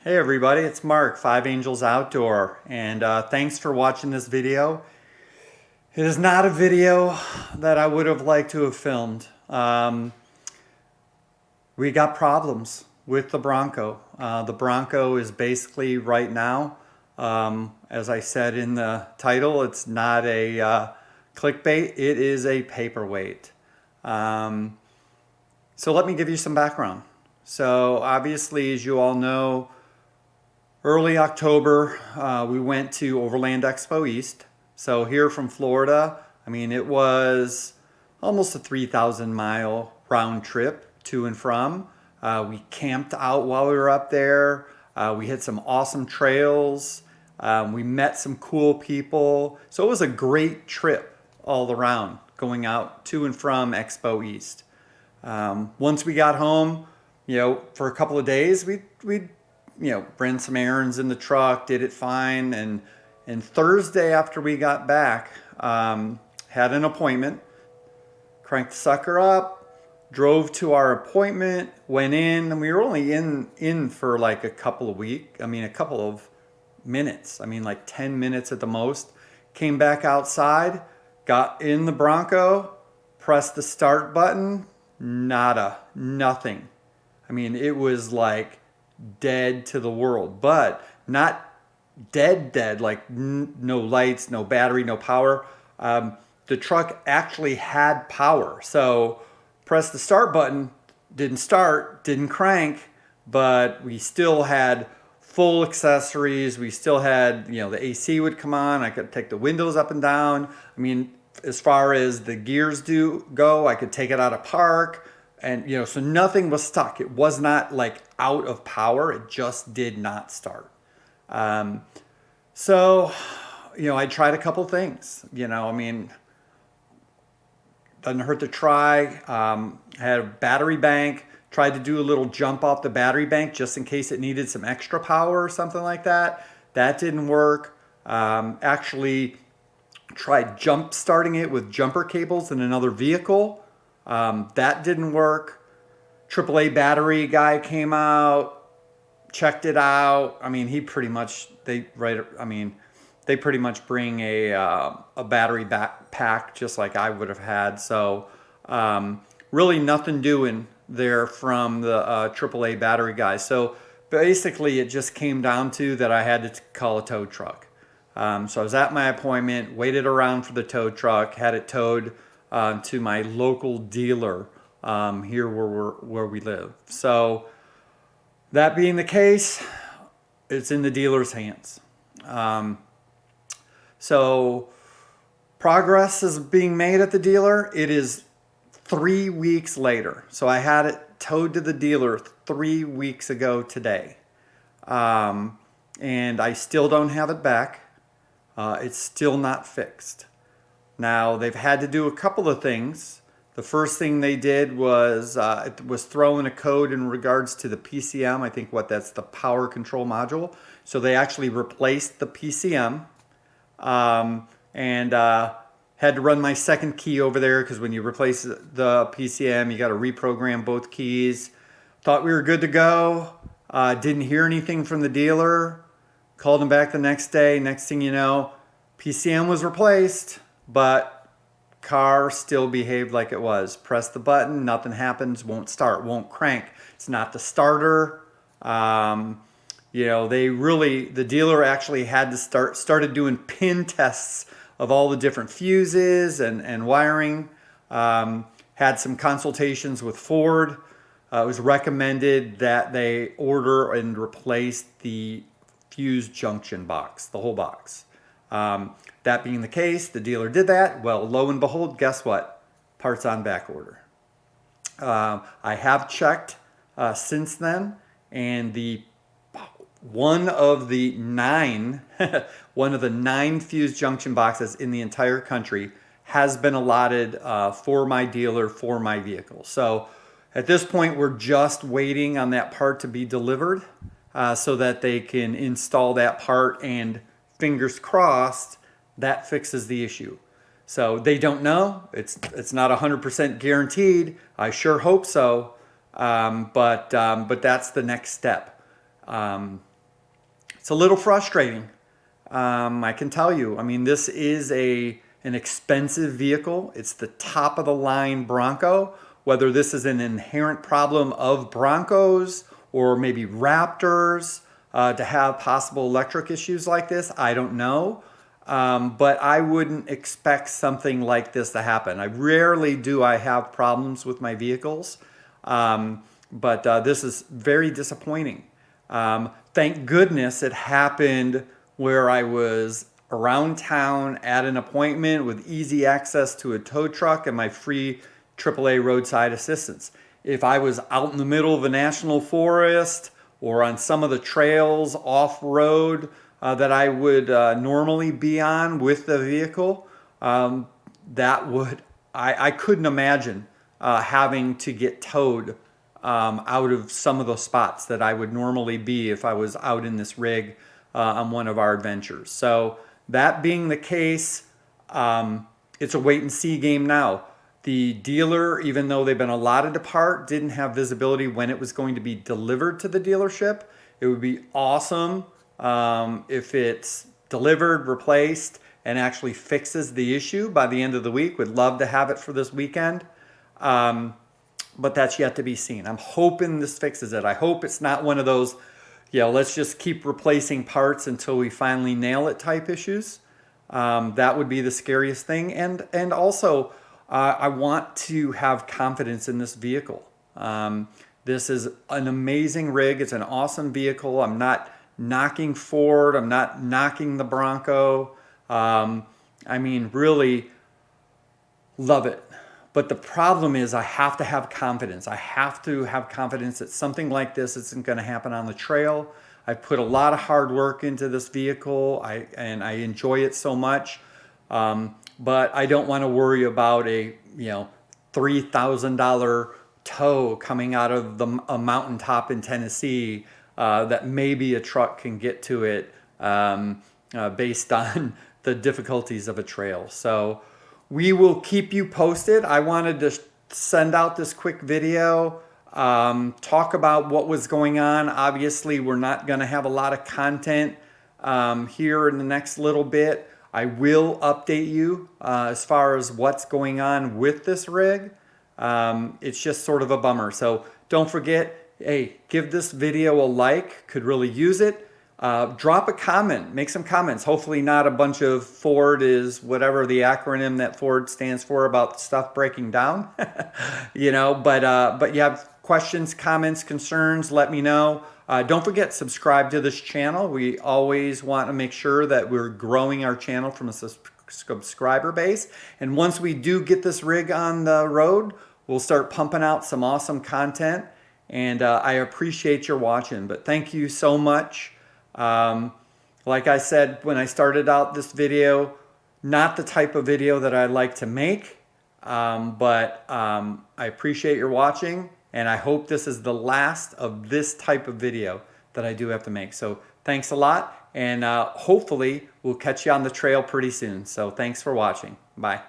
Hey everybody, it's Mark, Five Angels Outdoor, and thanks for watching this video. It is not a video that I would have liked to have filmed. We got problems with the Bronco. The Bronco is basically right now, as I said in the title, it's not a clickbait, it is a paperweight. So let me give you some background. So obviously, as you all know, early October, we went to Overland Expo East. So here from Florida, I mean, it was almost a 3,000 mile round trip to and from. We camped out while we were up there. We hit some awesome trails. We met some cool people. So it was a great trip all around going out to and from Expo East. Once we got home, for a couple of days, we ran some errands in the truck, did it fine. And Thursday after we got back, had an appointment, cranked the sucker up, drove to our appointment, went in, and we were only in for like a couple of minutes. Like 10 minutes at the most. Came back outside, got in the Bronco, pressed the start button, nada, nothing. It was like dead to the world, but not dead, like no lights, no battery, no power. The truck actually had power. So press the start button, didn't start, didn't crank, but we still had full accessories. We still had, the AC would come on. I could take the windows up and down. As far as the gears go, I could take it out of park. And, so nothing was stuck. It was not like out of power. It just did not start. So, I tried a couple things, doesn't hurt to try. Had a battery bank, tried to do a little jump off the battery bank just in case it needed some extra power or something like that. That didn't work. Actually tried jump starting it with jumper cables in another vehicle. That didn't work. AAA battery guy came out, checked it out. They pretty much bring a battery pack just like I would have had. So really nothing doing there from the AAA battery guy. So basically it just came down to that I had to call a tow truck. So I was at my appointment, waited around for the tow truck, had it towed to my local dealer here where we live. So that being the case, it's in the dealer's hands. So progress is being made at the dealer. It is 3 weeks later. So I had it towed to the dealer 3 weeks ago today. And I still don't have it back. It's still not fixed. Now, they've had to do a couple of things. The first thing they did was throw in a code in regards to the PCM. I think that's the power control module. So they actually replaced the PCM and had to run my second key over there because when you replace the PCM, you got to reprogram both keys. Thought we were good to go. Didn't hear anything from the dealer. Called him back the next day. Next thing you know, PCM was replaced, but car still behaved like it was. Press the button, nothing happens, won't start, won't crank. It's not the starter. The dealer actually had to started doing pin tests of all the different fuses and wiring. Had some consultations with Ford. It was recommended that they order and replace the fuse junction box, the whole box. That being the case, the dealer did that. Well, lo and behold, guess what? Parts on back order. I have checked since then, and one of the nine fuse junction boxes in the entire country has been allotted for my dealer for my vehicle. So at this point, we're just waiting on that part to be delivered so that they can install that part, and fingers crossed that fixes the issue. So they don't know. It's not 100% guaranteed. I sure hope so. But that's the next step. it's a little frustrating. I can tell you. I mean, this is an expensive vehicle. It's the top of the line Bronco. Whether this is an inherent problem of Broncos or maybe Raptors to have possible electric issues like this, I don't know. But I wouldn't expect something like this to happen. I rarely do I have problems with my vehicles, but this is very disappointing. Thank goodness it happened where I was around town at an appointment with easy access to a tow truck and my free AAA roadside assistance. If I was out in the middle of a national forest or on some of the trails off-road that I would normally be on with the vehicle, I couldn't imagine having to get towed out of some of those spots that I would normally be if I was out in this rig on one of our adventures. So that being the case, it's a wait and see game now. The dealer, even though they've been allotted to part, didn't have visibility when it was going to be delivered to the dealership. It would be awesome if it's delivered, replaced, and actually fixes the issue by the end of the week. Would love to have it for this weekend. But that's yet to be seen. I'm hoping this fixes it. I hope it's not one of those, let's just keep replacing parts until we finally nail it type issues. That would be the scariest thing. And also, I want to have confidence in this vehicle. This is an amazing rig. It's an awesome vehicle. I'm not knocking Ford. I'm not knocking the Bronco. I mean, really love it. But the problem is I have to have confidence. I have to have confidence that something like this isn't going to happen on the trail. I put a lot of hard work into this vehicle, and I enjoy it so much. But I don't want to worry about a $3,000 tow coming out of a mountaintop in Tennessee that maybe a truck can get to it based on the difficulties of a trail. So we will keep you posted. I wanted to send out this quick video, talk about what was going on. Obviously, we're not going to have a lot of content here in the next little bit. I will update you as far as what's going on with this rig. It's just sort of a bummer. So don't forget, hey, give this video a like. Could really use it. Drop a comment. Make some comments. Hopefully not a bunch of Ford is whatever the acronym that Ford stands for about stuff breaking down. But you have questions, comments, concerns, let me know. Don't forget, subscribe to this channel. We always want to make sure that we're growing our channel from a subscriber base. And once we do get this rig on the road, we'll start pumping out some awesome content. And I appreciate your watching. But thank you so much. Like I said when I started out this video, not the type of video that I like to make. But I appreciate your watching. And I hope this is the last of this type of video that I do have to make. So thanks a lot. And hopefully we'll catch you on the trail pretty soon. So thanks for watching. Bye.